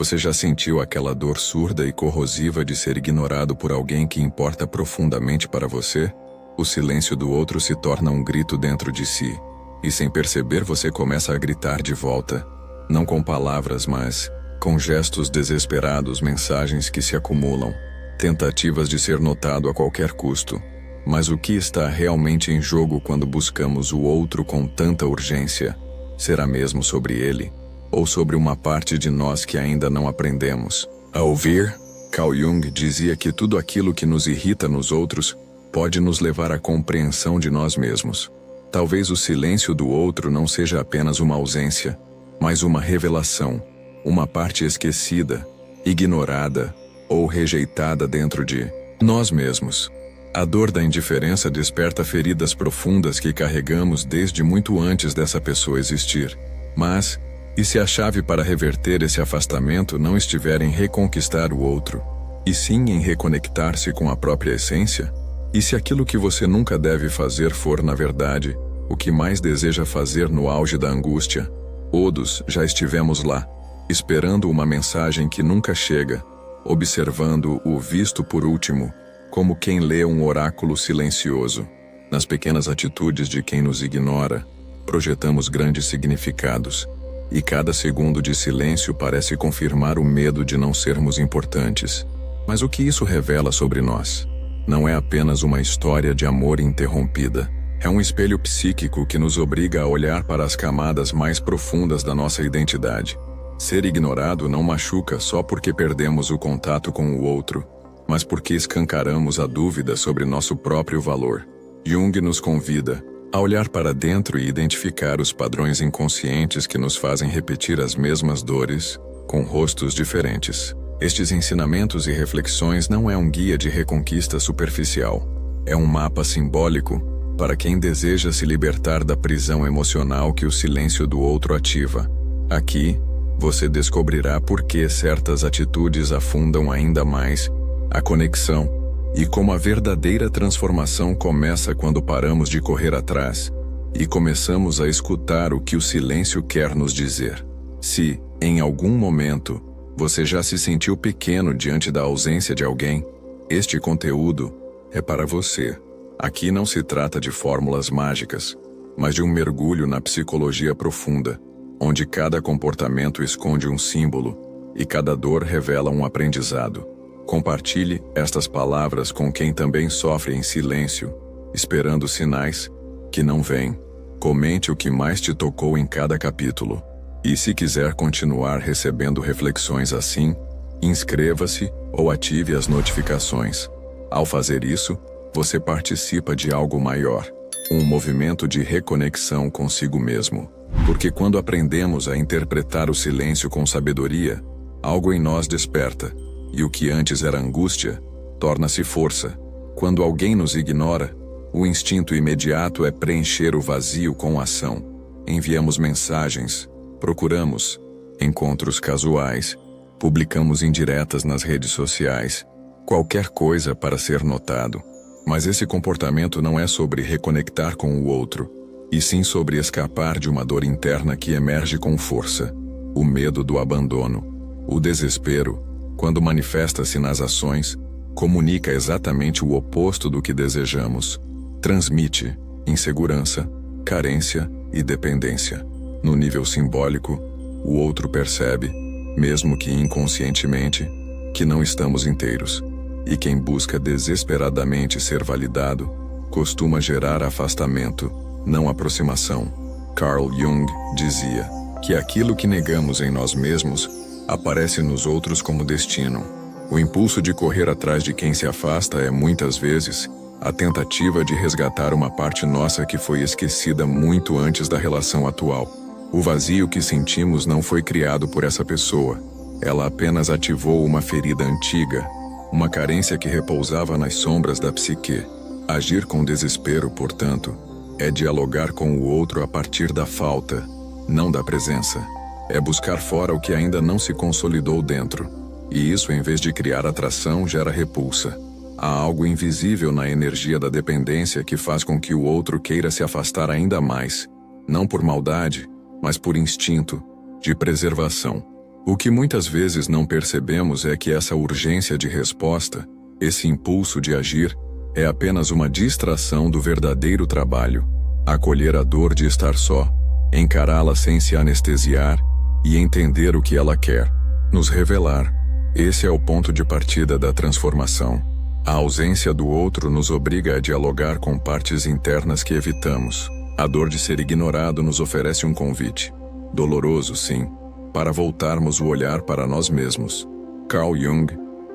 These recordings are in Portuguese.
Você já sentiu aquela dor surda e corrosiva de ser ignorado por alguém que importa profundamente para você? O silêncio do outro se torna um grito dentro de si, e sem perceber você começa a gritar de volta. Não com palavras, mas com gestos desesperados, mensagens que se acumulam, tentativas de ser notado a qualquer custo. Mas o que está realmente em jogo quando buscamos o outro com tanta urgência? Será mesmo sobre ele? Ou sobre uma parte de nós que ainda não aprendemos a ouvir? Carl Jung dizia que tudo aquilo que nos irrita nos outros pode nos levar à compreensão de nós mesmos. Talvez o silêncio do outro não seja apenas uma ausência, mas uma revelação, uma parte esquecida, ignorada ou rejeitada dentro de nós mesmos. A dor da indiferença desperta feridas profundas que carregamos desde muito antes dessa pessoa existir. Mas, e se a chave para reverter esse afastamento não estiver em reconquistar o outro, e sim em reconectar-se com a própria essência? E se aquilo que você nunca deve fazer for, na verdade, o que mais deseja fazer no auge da angústia? Todos já estivemos lá, esperando uma mensagem que nunca chega, observando o visto por último, como quem lê um oráculo silencioso. Nas pequenas atitudes de quem nos ignora, projetamos grandes significados. E cada segundo de silêncio parece confirmar o medo de não sermos importantes. Mas o que isso revela sobre nós? Não é apenas uma história de amor interrompida. É um espelho psíquico que nos obriga a olhar para as camadas mais profundas da nossa identidade. Ser ignorado não machuca só porque perdemos o contato com o outro, mas porque escancaramos a dúvida sobre nosso próprio valor. Jung nos convida a olhar para dentro e identificar os padrões inconscientes que nos fazem repetir as mesmas dores, com rostos diferentes. Estes ensinamentos e reflexões não é um guia de reconquista superficial. É um mapa simbólico para quem deseja se libertar da prisão emocional que o silêncio do outro ativa. Aqui, você descobrirá por que certas atitudes afundam ainda mais a conexão, e como a verdadeira transformação começa quando paramos de correr atrás e começamos a escutar o que o silêncio quer nos dizer. Se, em algum momento, você já se sentiu pequeno diante da ausência de alguém, este conteúdo é para você. Aqui não se trata de fórmulas mágicas, mas de um mergulho na psicologia profunda, onde cada comportamento esconde um símbolo e cada dor revela um aprendizado. Compartilhe estas palavras com quem também sofre em silêncio, esperando sinais que não vêm. Comente o que mais te tocou em cada capítulo. E se quiser continuar recebendo reflexões assim, inscreva-se ou ative as notificações. Ao fazer isso, você participa de algo maior, um movimento de reconexão consigo mesmo. Porque quando aprendemos a interpretar o silêncio com sabedoria, algo em nós desperta. E o que antes era angústia, torna-se força. Quando alguém nos ignora, o instinto imediato é preencher o vazio com ação. Enviamos mensagens, procuramos encontros casuais, publicamos indiretas nas redes sociais, qualquer coisa para ser notado. Mas esse comportamento não é sobre reconectar com o outro, e sim sobre escapar de uma dor interna que emerge com força. O medo do abandono, o desespero, quando manifesta-se nas ações, comunica exatamente o oposto do que desejamos. Transmite insegurança, carência e dependência. No nível simbólico, o outro percebe, mesmo que inconscientemente, que não estamos inteiros. E quem busca desesperadamente ser validado, costuma gerar afastamento, não aproximação. Carl Jung dizia que aquilo que negamos em nós mesmos aparece nos outros como destino. O impulso de correr atrás de quem se afasta é, muitas vezes, a tentativa de resgatar uma parte nossa que foi esquecida muito antes da relação atual. O vazio que sentimos não foi criado por essa pessoa. Ela apenas ativou uma ferida antiga, uma carência que repousava nas sombras da psique. Agir com desespero, portanto, é dialogar com o outro a partir da falta, não da presença. É buscar fora o que ainda não se consolidou dentro. E isso, em vez de criar atração, gera repulsa. Há algo invisível na energia da dependência que faz com que o outro queira se afastar ainda mais. Não por maldade, mas por instinto de preservação. O que muitas vezes não percebemos é que essa urgência de resposta, esse impulso de agir, é apenas uma distração do verdadeiro trabalho: acolher a dor de estar só, encará-la sem se anestesiar e entender o que ela quer nos revelar. Esse é o ponto de partida da transformação. A ausência do outro nos obriga a dialogar com partes internas que evitamos. A dor de ser ignorado nos oferece um convite, doloroso sim, para voltarmos o olhar para nós mesmos. Carl Jung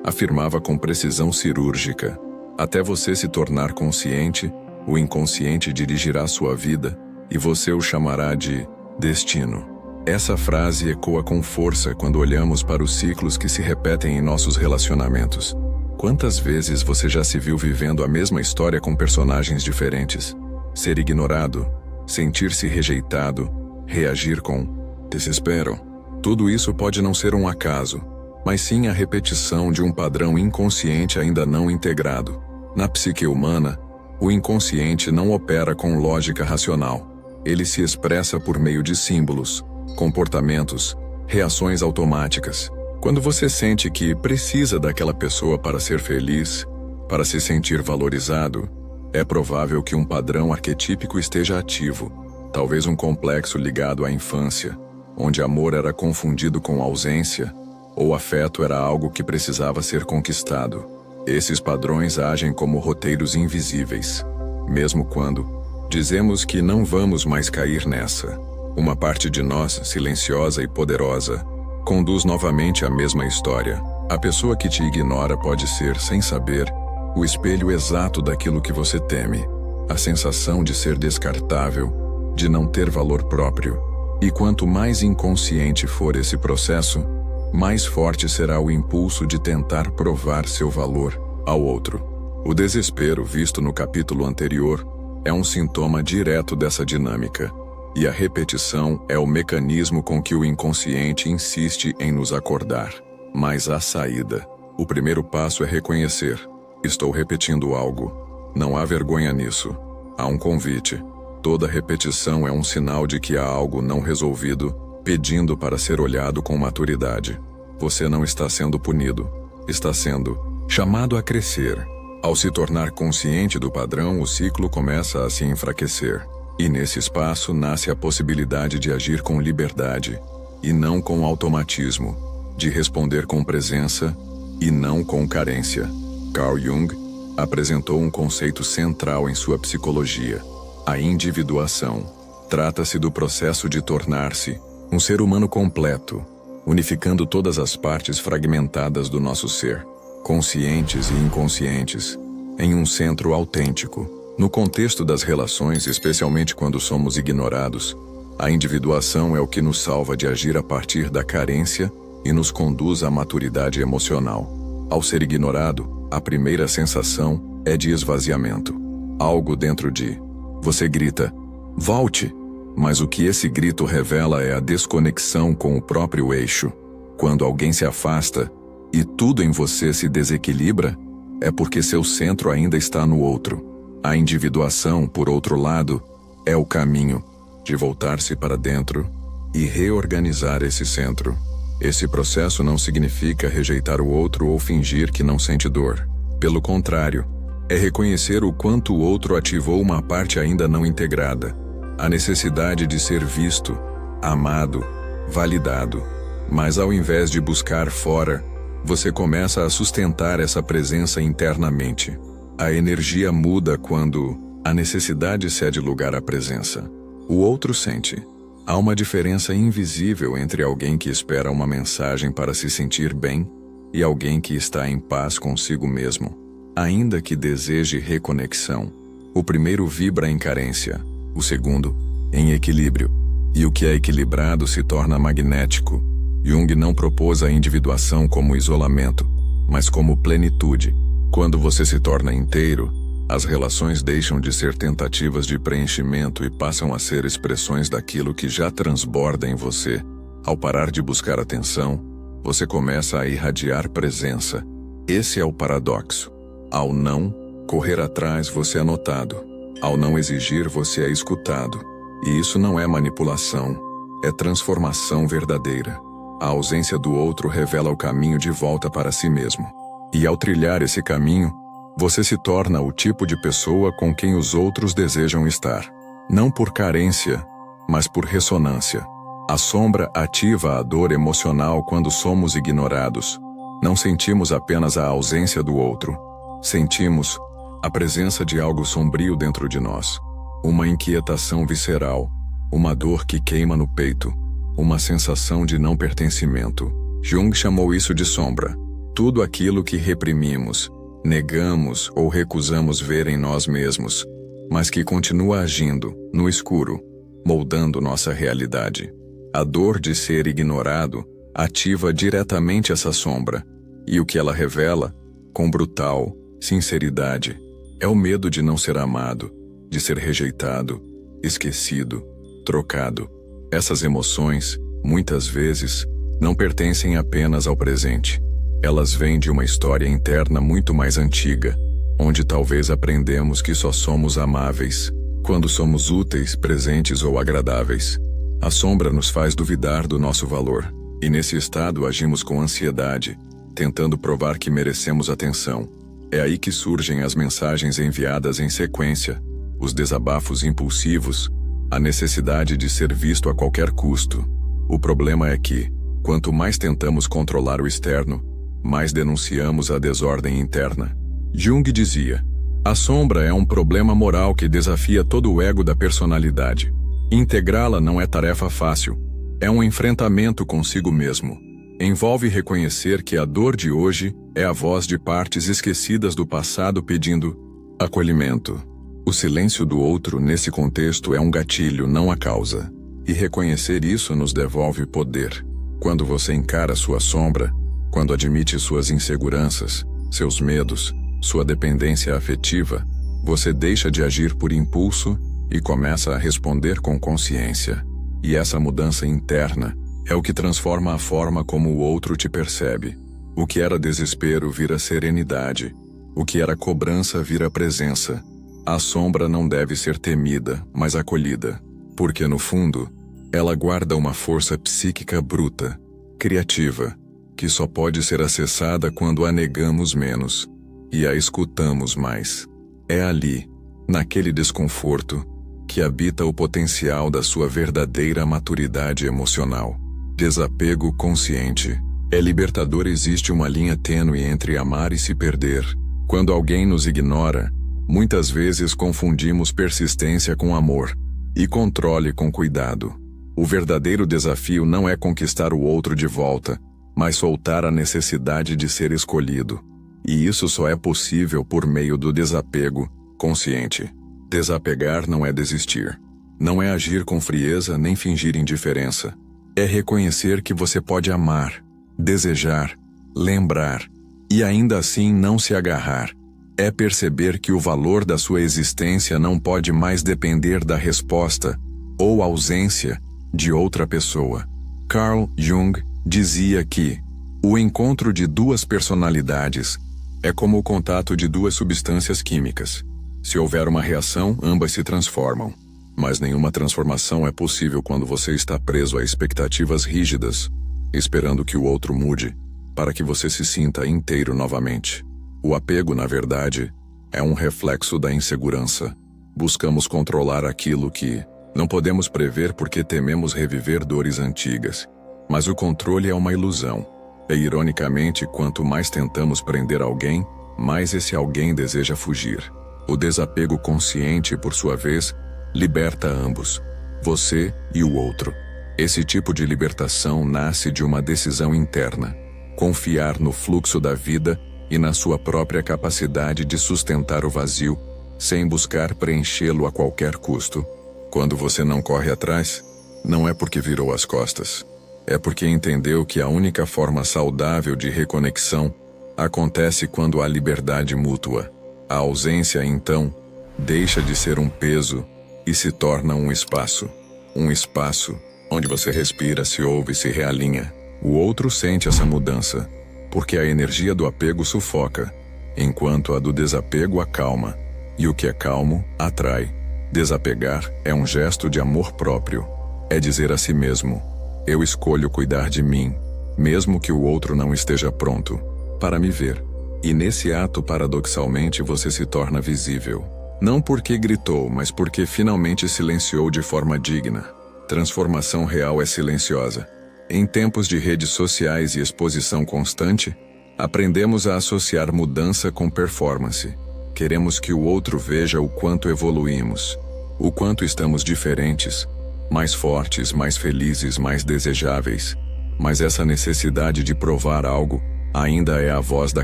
afirmava com precisão cirúrgica: até você se tornar consciente, o inconsciente dirigirá sua vida e você o chamará de destino. Essa frase ecoa com força quando olhamos para os ciclos que se repetem em nossos relacionamentos. Quantas vezes você já se viu vivendo a mesma história com personagens diferentes? Ser ignorado, sentir-se rejeitado, reagir com desespero. Tudo isso pode não ser um acaso, mas sim a repetição de um padrão inconsciente ainda não integrado. Na psique humana, o inconsciente não opera com lógica racional. Ele se expressa por meio de símbolos, comportamentos, reações automáticas. Quando você sente que precisa daquela pessoa para ser feliz, para se sentir valorizado, é provável que um padrão arquetípico esteja ativo, talvez um complexo ligado à infância, onde amor era confundido com ausência, ou afeto era algo que precisava ser conquistado. Esses padrões agem como roteiros invisíveis. Mesmo quando dizemos que não vamos mais cair nessa, uma parte de nós, silenciosa e poderosa, conduz novamente a mesma história. A pessoa que te ignora pode ser, sem saber, o espelho exato daquilo que você teme. A sensação de ser descartável, de não ter valor próprio. E quanto mais inconsciente for esse processo, mais forte será o impulso de tentar provar seu valor ao outro. O desespero, visto no capítulo anterior, é um sintoma direto dessa dinâmica. E a repetição é o mecanismo com que o inconsciente insiste em nos acordar. Mas há saída. O primeiro passo é reconhecer: estou repetindo algo. Não há vergonha nisso. Há um convite. Toda repetição é um sinal de que há algo não resolvido, pedindo para ser olhado com maturidade. Você não está sendo punido. Está sendo chamado a crescer. Ao se tornar consciente do padrão, o ciclo começa a se enfraquecer. E nesse espaço nasce a possibilidade de agir com liberdade, e não com automatismo, de responder com presença, e não com carência. Carl Jung apresentou um conceito central em sua psicologia: a individuação. Trata-se do processo de tornar-se um ser humano completo, unificando todas as partes fragmentadas do nosso ser, conscientes e inconscientes, em um centro autêntico. No contexto das relações, especialmente quando somos ignorados, a individuação é o que nos salva de agir a partir da carência e nos conduz à maturidade emocional. Ao ser ignorado, a primeira sensação é de esvaziamento. Algo dentro de você grita: volte! Mas o que esse grito revela é a desconexão com o próprio eixo. Quando alguém se afasta e tudo em você se desequilibra, é porque seu centro ainda está no outro. A individuação, por outro lado, é o caminho de voltar-se para dentro e reorganizar esse centro. Esse processo não significa rejeitar o outro ou fingir que não sente dor. Pelo contrário, é reconhecer o quanto o outro ativou uma parte ainda não integrada, a necessidade de ser visto, amado, validado. Mas ao invés de buscar fora, você começa a sustentar essa presença internamente. A energia muda quando a necessidade cede lugar à presença. O outro sente. Há uma diferença invisível entre alguém que espera uma mensagem para se sentir bem e alguém que está em paz consigo mesmo, ainda que deseje reconexão. O primeiro vibra em carência, o segundo em equilíbrio. E o que é equilibrado se torna magnético. Jung não propôs a individuação como isolamento, mas como plenitude. Quando você se torna inteiro, as relações deixam de ser tentativas de preenchimento e passam a ser expressões daquilo que já transborda em você. Ao parar de buscar atenção, você começa a irradiar presença. Esse é o paradoxo. Ao não correr atrás, você é notado. Ao não exigir, você é escutado. E isso não é manipulação, é transformação verdadeira. A ausência do outro revela o caminho de volta para si mesmo. E ao trilhar esse caminho, você se torna o tipo de pessoa com quem os outros desejam estar. Não por carência, mas por ressonância. A sombra ativa a dor emocional quando somos ignorados. Não sentimos apenas a ausência do outro. Sentimos a presença de algo sombrio dentro de nós. Uma inquietação visceral, uma dor que queima no peito, uma sensação de não pertencimento. Jung chamou isso de sombra. Tudo aquilo que reprimimos, negamos ou recusamos ver em nós mesmos, mas que continua agindo, no escuro, moldando nossa realidade. A dor de ser ignorado ativa diretamente essa sombra, e o que ela revela, com brutal sinceridade, é o medo de não ser amado, de ser rejeitado, esquecido, trocado. Essas emoções, muitas vezes, não pertencem apenas ao presente. Elas vêm de uma história interna muito mais antiga, onde talvez aprendemos que só somos amáveis quando somos úteis, presentes ou agradáveis. A sombra nos faz duvidar do nosso valor, e nesse estado agimos com ansiedade, tentando provar que merecemos atenção. É aí que surgem as mensagens enviadas em sequência, os desabafos impulsivos, a necessidade de ser visto a qualquer custo. O problema é que, quanto mais tentamos controlar o externo, mais denunciamos a desordem interna. Jung dizia: a sombra é um problema moral que desafia todo o ego da personalidade. Integrá-la não é tarefa fácil. É um enfrentamento consigo mesmo. Envolve reconhecer que a dor de hoje é a voz de partes esquecidas do passado pedindo acolhimento. O silêncio do outro nesse contexto é um gatilho, não a causa. E reconhecer isso nos devolve poder. Quando você encara sua sombra, quando admite suas inseguranças, seus medos, sua dependência afetiva, você deixa de agir por impulso e começa a responder com consciência. E essa mudança interna é o que transforma a forma como o outro te percebe. O que era desespero vira serenidade. O que era cobrança vira presença. A sombra não deve ser temida, mas acolhida. Porque no fundo, ela guarda uma força psíquica bruta, criativa, que só pode ser acessada quando a negamos menos e a escutamos mais. É ali, naquele desconforto, que habita o potencial da sua verdadeira maturidade emocional. Desapego consciente. É libertador. Existe uma linha tênue entre amar e se perder. Quando alguém nos ignora, muitas vezes confundimos persistência com amor e controle com cuidado. O verdadeiro desafio não é conquistar o outro de volta, mas soltar a necessidade de ser escolhido. E isso só é possível por meio do desapego consciente. Desapegar não é desistir. Não é agir com frieza nem fingir indiferença. É reconhecer que você pode amar, desejar, lembrar e ainda assim não se agarrar. É perceber que o valor da sua existência não pode mais depender da resposta ou ausência de outra pessoa. Carl Jung dizia que o encontro de duas personalidades é como o contato de duas substâncias químicas. Se houver uma reação, ambas se transformam. Mas nenhuma transformação é possível quando você está preso a expectativas rígidas, esperando que o outro mude, para que você se sinta inteiro novamente. O apego, na verdade, é um reflexo da insegurança. Buscamos controlar aquilo que não podemos prever porque tememos reviver dores antigas. Mas o controle é uma ilusão. E, ironicamente, quanto mais tentamos prender alguém, mais esse alguém deseja fugir. O desapego consciente, por sua vez, liberta ambos, você e o outro. Esse tipo de libertação nasce de uma decisão interna: confiar no fluxo da vida e na sua própria capacidade de sustentar o vazio, sem buscar preenchê-lo a qualquer custo. Quando você não corre atrás, não é porque virou as costas. É porque entendeu que a única forma saudável de reconexão acontece quando há liberdade mútua. A ausência, então, deixa de ser um peso e se torna um espaço. Um espaço onde você respira, se ouve e se realinha. O outro sente essa mudança, porque a energia do apego sufoca, enquanto a do desapego acalma. E o que é calmo, atrai. Desapegar é um gesto de amor próprio. É dizer a si mesmo: eu escolho cuidar de mim, mesmo que o outro não esteja pronto para me ver. E nesse ato, paradoxalmente, você se torna visível. Não porque gritou, mas porque finalmente silenciou de forma digna. Transformação real é silenciosa. Em tempos de redes sociais e exposição constante, aprendemos a associar mudança com performance. Queremos que o outro veja o quanto evoluímos, o quanto estamos diferentes, mais fortes, mais felizes, mais desejáveis. Mas essa necessidade de provar algo ainda é a voz da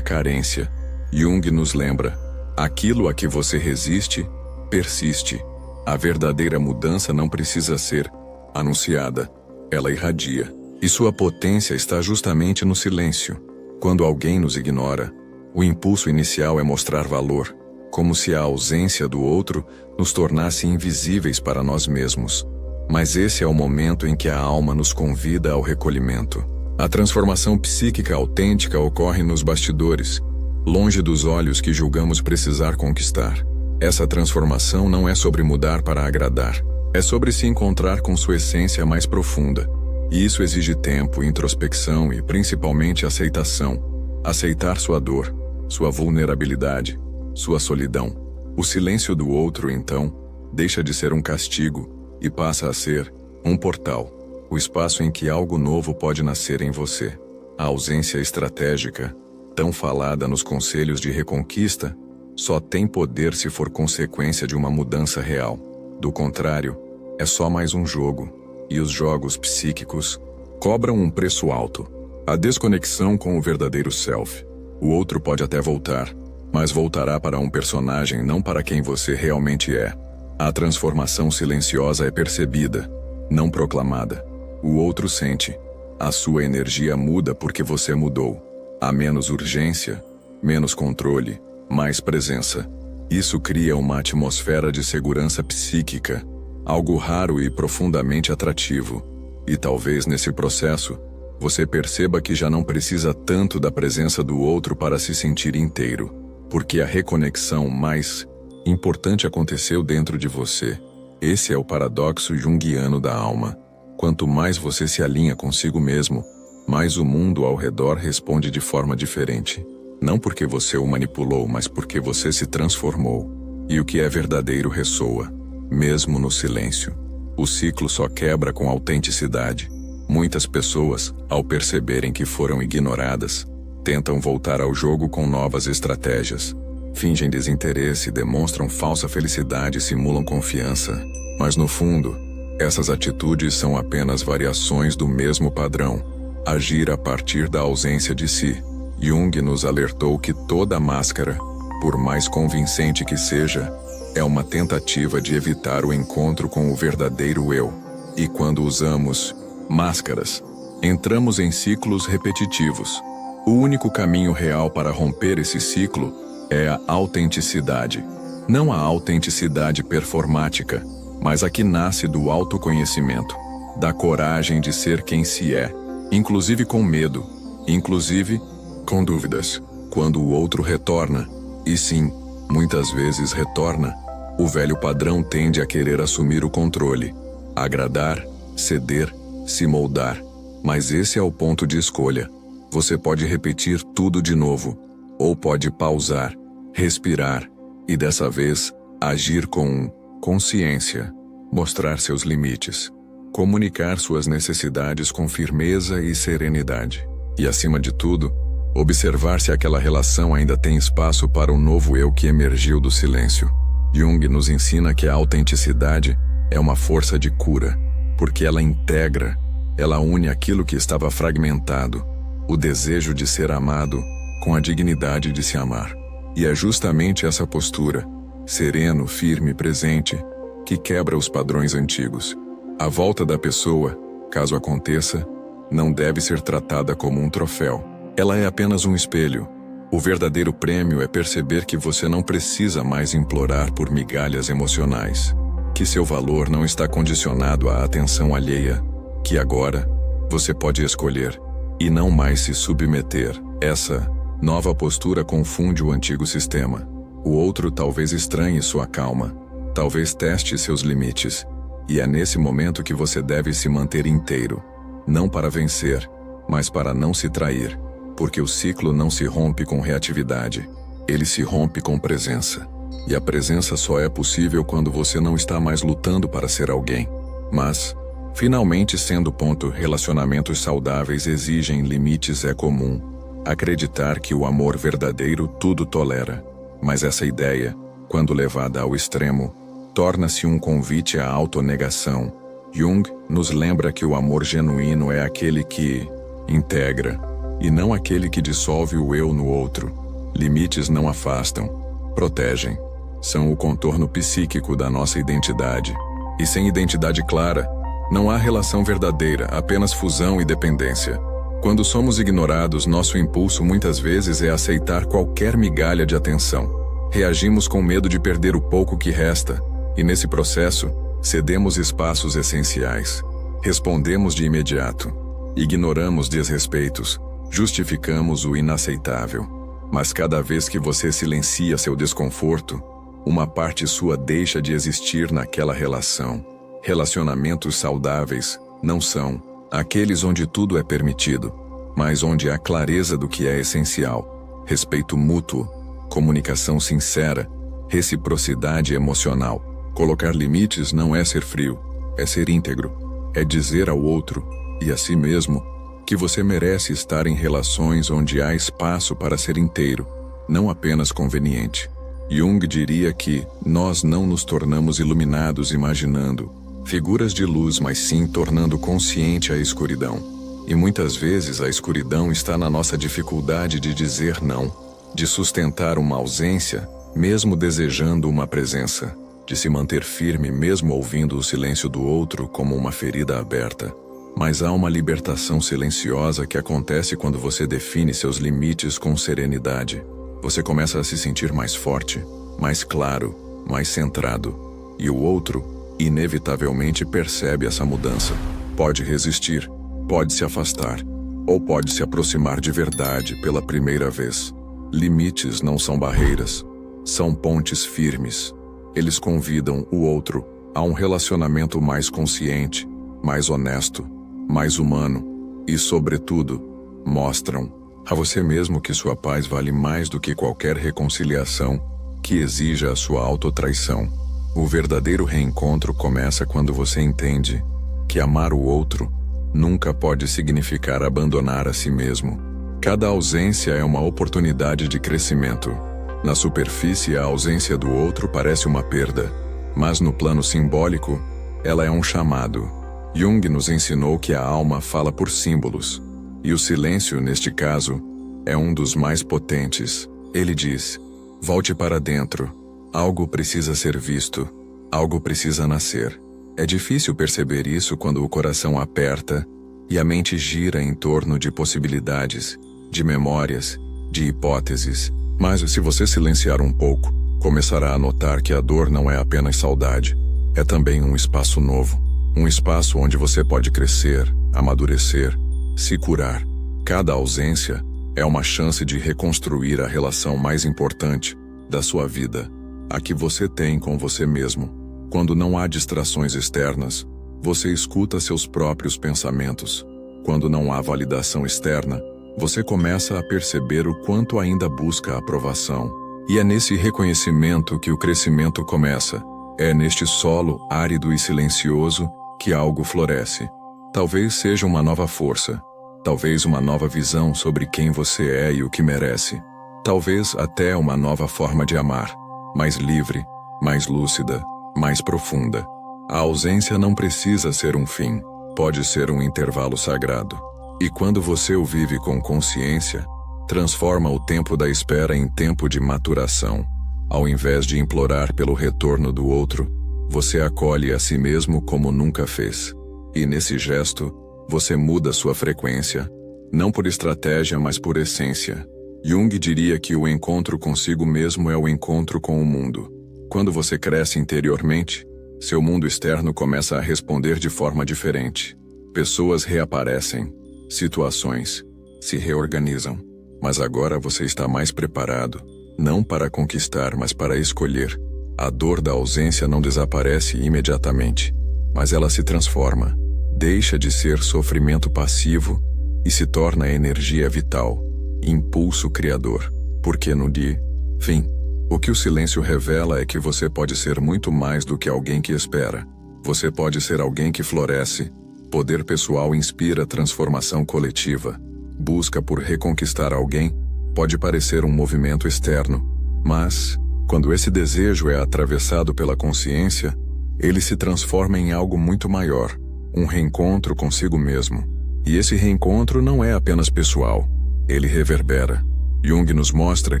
carência. Jung nos lembra: aquilo a que você resiste, persiste. A verdadeira mudança não precisa ser anunciada, ela irradia. E sua potência está justamente no silêncio. Quando alguém nos ignora, o impulso inicial é mostrar valor, como se a ausência do outro nos tornasse invisíveis para nós mesmos. Mas esse é o momento em que a alma nos convida ao recolhimento. A transformação psíquica autêntica ocorre nos bastidores, longe dos olhos que julgamos precisar conquistar. Essa transformação não é sobre mudar para agradar, é sobre se encontrar com sua essência mais profunda. E isso exige tempo, introspecção e, principalmente, aceitação. Aceitar sua dor, sua vulnerabilidade, sua solidão. O silêncio do outro, então, deixa de ser um castigo e passa a ser um portal, o espaço em que algo novo pode nascer em você. A ausência estratégica, tão falada nos conselhos de reconquista, só tem poder se for consequência de uma mudança real. Do contrário, é só mais um jogo, e os jogos psíquicos cobram um preço alto. A desconexão com o verdadeiro self. O outro pode até voltar, mas voltará para um personagem, não para quem você realmente é. A transformação silenciosa é percebida, não proclamada. O outro sente. A sua energia muda porque você mudou. Há menos urgência, menos controle, mais presença. Isso cria uma atmosfera de segurança psíquica, algo raro e profundamente atrativo. E talvez nesse processo, você perceba que já não precisa tanto da presença do outro para se sentir inteiro, porque a reconexão mais importante aconteceu dentro de você. Esse é o paradoxo junguiano da alma. Quanto mais você se alinha consigo mesmo, mais o mundo ao redor responde de forma diferente. Não porque você o manipulou, mas porque você se transformou. E o que é verdadeiro ressoa, mesmo no silêncio. O ciclo só quebra com autenticidade. Muitas pessoas, ao perceberem que foram ignoradas, tentam voltar ao jogo com novas estratégias. Fingem desinteresse, demonstram falsa felicidade e simulam confiança. Mas no fundo, essas atitudes são apenas variações do mesmo padrão. Agir a partir da ausência de si. Jung nos alertou que toda máscara, por mais convincente que seja, é uma tentativa de evitar o encontro com o verdadeiro eu. E quando usamos máscaras, entramos em ciclos repetitivos. O único caminho real para romper esse ciclo é a autenticidade. Não a autenticidade performática, mas a que nasce do autoconhecimento, da coragem de ser quem se é, inclusive com medo, inclusive com dúvidas. Quando o outro retorna, e sim, muitas vezes retorna, o velho padrão tende a querer assumir o controle, agradar, ceder, se moldar. Mas esse é o ponto de escolha. Você pode repetir tudo de novo, ou pode pausar, respirar, e dessa vez, agir com consciência, mostrar seus limites, comunicar suas necessidades com firmeza e serenidade. E acima de tudo, observar se aquela relação ainda tem espaço para o novo eu que emergiu do silêncio. Jung nos ensina que a autenticidade é uma força de cura, porque ela integra, ela une aquilo que estava fragmentado, o desejo de ser amado com a dignidade de se amar. E é justamente essa postura, sereno, firme, presente, que quebra os padrões antigos. A volta da pessoa, caso aconteça, não deve ser tratada como um troféu. Ela é apenas um espelho. O verdadeiro prêmio é perceber que você não precisa mais implorar por migalhas emocionais, que seu valor não está condicionado à atenção alheia, que agora você pode escolher e não mais se submeter. Essa nova postura confunde o antigo sistema. O outro talvez estranhe sua calma, talvez teste seus limites, e é nesse momento que você deve se manter inteiro, não para vencer, mas para não se trair, porque o ciclo não se rompe com reatividade, ele se rompe com presença. E a presença só é possível quando você não está mais lutando para ser alguém, mas, finalmente sendo ponto. Relacionamentos saudáveis exigem limites. É comum acreditar que o amor verdadeiro tudo tolera, mas essa ideia, quando levada ao extremo, torna-se um convite à autonegação. Jung nos lembra que o amor genuíno é aquele que integra, e não aquele que dissolve o eu no outro. Limites não afastam, protegem. São o contorno psíquico da nossa identidade. E sem identidade clara, não há relação verdadeira, apenas fusão e dependência. Quando somos ignorados, nosso impulso muitas vezes é aceitar qualquer migalha de atenção. Reagimos com medo de perder o pouco que resta, e nesse processo, cedemos espaços essenciais. Respondemos de imediato. Ignoramos desrespeitos. Justificamos o inaceitável. Mas cada vez que você silencia seu desconforto, uma parte sua deixa de existir naquela relação. Relacionamentos saudáveis não são aqueles onde tudo é permitido, mas onde há clareza do que é essencial, respeito mútuo, comunicação sincera, reciprocidade emocional. Colocar limites não é ser frio, é ser íntegro, é dizer ao outro, e a si mesmo, que você merece estar em relações onde há espaço para ser inteiro, não apenas conveniente. Jung diria que nós não nos tornamos iluminados imaginando figuras de luz, mas sim tornando consciente a escuridão. E muitas vezes a escuridão está na nossa dificuldade de dizer não, de sustentar uma ausência, mesmo desejando uma presença, de se manter firme mesmo ouvindo o silêncio do outro como uma ferida aberta. Mas há uma libertação silenciosa que acontece quando você define seus limites com serenidade. Você começa a se sentir mais forte, mais claro, mais centrado. E o outro, inevitavelmente, percebe essa mudança. Pode resistir, pode se afastar, ou pode se aproximar de verdade pela primeira vez. Limites não são barreiras, são pontes firmes. Eles convidam o outro a um relacionamento mais consciente, mais honesto, mais humano e, sobretudo, mostram a você mesmo que sua paz vale mais do que qualquer reconciliação que exija a sua autotraição. O verdadeiro reencontro começa quando você entende que amar o outro nunca pode significar abandonar a si mesmo. Cada ausência é uma oportunidade de crescimento. Na superfície, a ausência do outro parece uma perda, mas no plano simbólico, ela é um chamado. Jung nos ensinou que a alma fala por símbolos. E o silêncio, neste caso, é um dos mais potentes. Ele diz: volte para dentro. Algo precisa ser visto. Algo precisa nascer. É difícil perceber isso quando o coração aperta e a mente gira em torno de possibilidades, de memórias, de hipóteses. Mas se você silenciar um pouco, começará a notar que a dor não é apenas saudade. É também um espaço novo. Um espaço onde você pode crescer, amadurecer, se curar. Cada ausência é uma chance de reconstruir a relação mais importante da sua vida, a que você tem com você mesmo. Quando não há distrações externas, você escuta seus próprios pensamentos. Quando não há validação externa, você começa a perceber o quanto ainda busca a aprovação. E é nesse reconhecimento que o crescimento começa. É neste solo árido e silencioso que algo floresce. Talvez seja uma nova força, talvez uma nova visão sobre quem você é e o que merece. Talvez até uma nova forma de amar, mais livre, mais lúcida, mais profunda. A ausência não precisa ser um fim, pode ser um intervalo sagrado. E quando você o vive com consciência, transforma o tempo da espera em tempo de maturação. Ao invés de implorar pelo retorno do outro, você acolhe a si mesmo como nunca fez. E nesse gesto, você muda sua frequência, não por estratégia, mas por essência. Jung diria que o encontro consigo mesmo é o encontro com o mundo. Quando você cresce interiormente, seu mundo externo começa a responder de forma diferente. Pessoas reaparecem, situações se reorganizam. Mas agora você está mais preparado, não para conquistar, mas para escolher. A dor da ausência não desaparece imediatamente, mas ela se transforma. Deixa de ser sofrimento passivo e se torna energia vital, impulso criador. Porque no dia, fim, o que o silêncio revela é que você pode ser muito mais do que alguém que espera. Você pode ser alguém que floresce. Poder pessoal inspira transformação coletiva. Busca por reconquistar alguém pode parecer um movimento externo, mas, quando esse desejo é atravessado pela consciência, ele se transforma em algo muito maior, um reencontro consigo mesmo. E esse reencontro não é apenas pessoal, ele reverbera. Jung nos mostra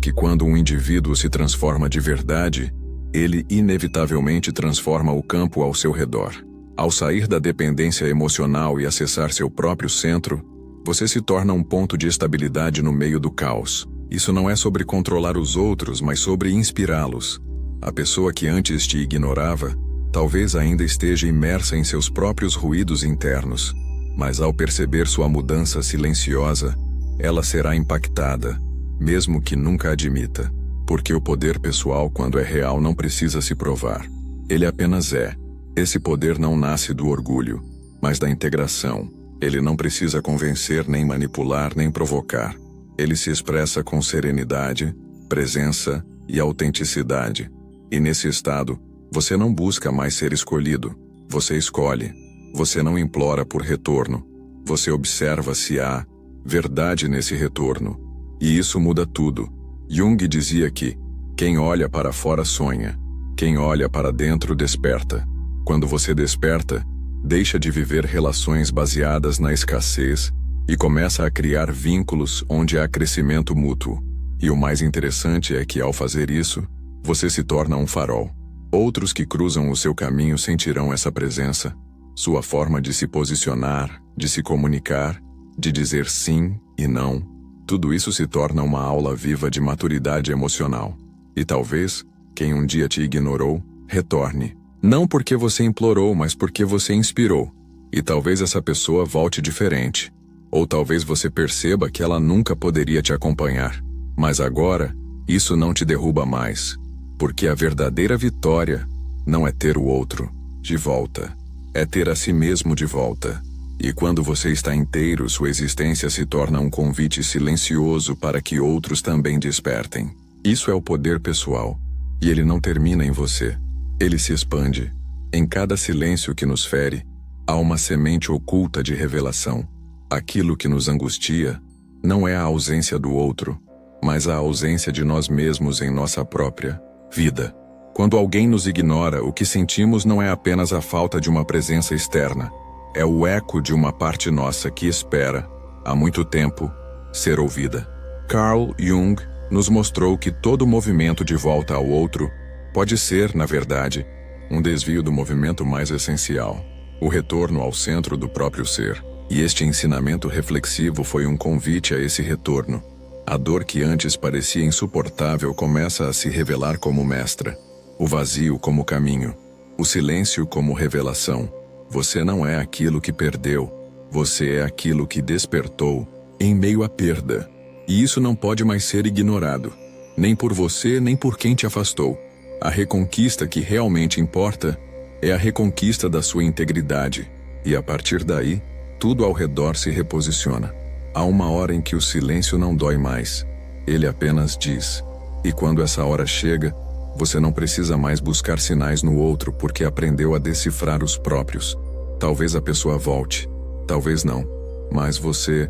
que quando um indivíduo se transforma de verdade, ele inevitavelmente transforma o campo ao seu redor. Ao sair da dependência emocional e acessar seu próprio centro, você se torna um ponto de estabilidade no meio do caos. Isso não é sobre controlar os outros, mas sobre inspirá-los. A pessoa que antes te ignorava, talvez ainda esteja imersa em seus próprios ruídos internos, mas ao perceber sua mudança silenciosa, ela será impactada, mesmo que nunca admita, porque o poder pessoal, quando é real, não precisa se provar. Ele apenas é. Esse poder não nasce do orgulho, mas da integração. Ele não precisa convencer, nem manipular, nem provocar. Ele se expressa com serenidade, presença e autenticidade. E nesse estado, você não busca mais ser escolhido. Você escolhe. Você não implora por retorno. Você observa se há verdade nesse retorno. E isso muda tudo. Jung dizia que quem olha para fora sonha. Quem olha para dentro desperta. Quando você desperta, deixa de viver relações baseadas na escassez e começa a criar vínculos onde há crescimento mútuo. E o mais interessante é que, ao fazer isso, você se torna um farol. Outros que cruzam o seu caminho sentirão essa presença, sua forma de se posicionar, de se comunicar, de dizer sim e não. Tudo isso se torna uma aula viva de maturidade emocional. E talvez, quem um dia te ignorou, retorne. Não porque você implorou, mas porque você inspirou. E talvez essa pessoa volte diferente. Ou talvez você perceba que ela nunca poderia te acompanhar. Mas agora, isso não te derruba mais. Porque a verdadeira vitória não é ter o outro de volta. É ter a si mesmo de volta. E quando você está inteiro, sua existência se torna um convite silencioso para que outros também despertem. Isso é o poder pessoal. E ele não termina em você. Ele se expande. Em cada silêncio que nos fere, há uma semente oculta de revelação. Aquilo que nos angustia não é a ausência do outro, mas a ausência de nós mesmos em nossa própria vida. Quando alguém nos ignora, o que sentimos não é apenas a falta de uma presença externa, é o eco de uma parte nossa que espera, há muito tempo, ser ouvida. Carl Jung nos mostrou que todo movimento de volta ao outro pode ser, na verdade, um desvio do movimento mais essencial, o retorno ao centro do próprio ser. E este ensinamento reflexivo foi um convite a esse retorno. A dor que antes parecia insuportável começa a se revelar como mestra, o vazio como caminho, o silêncio como revelação. Você não é aquilo que perdeu, você é aquilo que despertou em meio à perda. E isso não pode mais ser ignorado, nem por você, nem por quem te afastou. A reconquista que realmente importa é a reconquista da sua integridade, e a partir daí, tudo ao redor se reposiciona. Há uma hora em que o silêncio não dói mais, ele apenas diz. E quando essa hora chega, você não precisa mais buscar sinais no outro porque aprendeu a decifrar os próprios. Talvez a pessoa volte, talvez não, mas você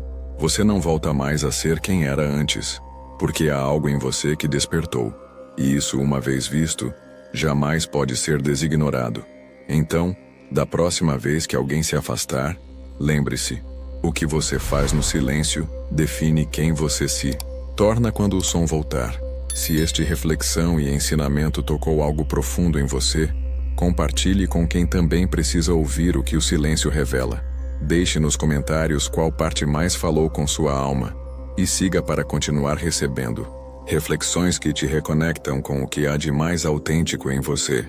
não volta mais a ser quem era antes, porque há algo em você que despertou. E isso, uma vez visto, jamais pode ser designorado. Então, da próxima vez que alguém se afastar, lembre-se, o que você faz no silêncio define quem você se torna quando o som voltar. Se este reflexão e ensinamento tocou algo profundo em você, compartilhe com quem também precisa ouvir o que o silêncio revela. Deixe nos comentários qual parte mais falou com sua alma, e siga para continuar recebendo reflexões que te reconectam com o que há de mais autêntico em você.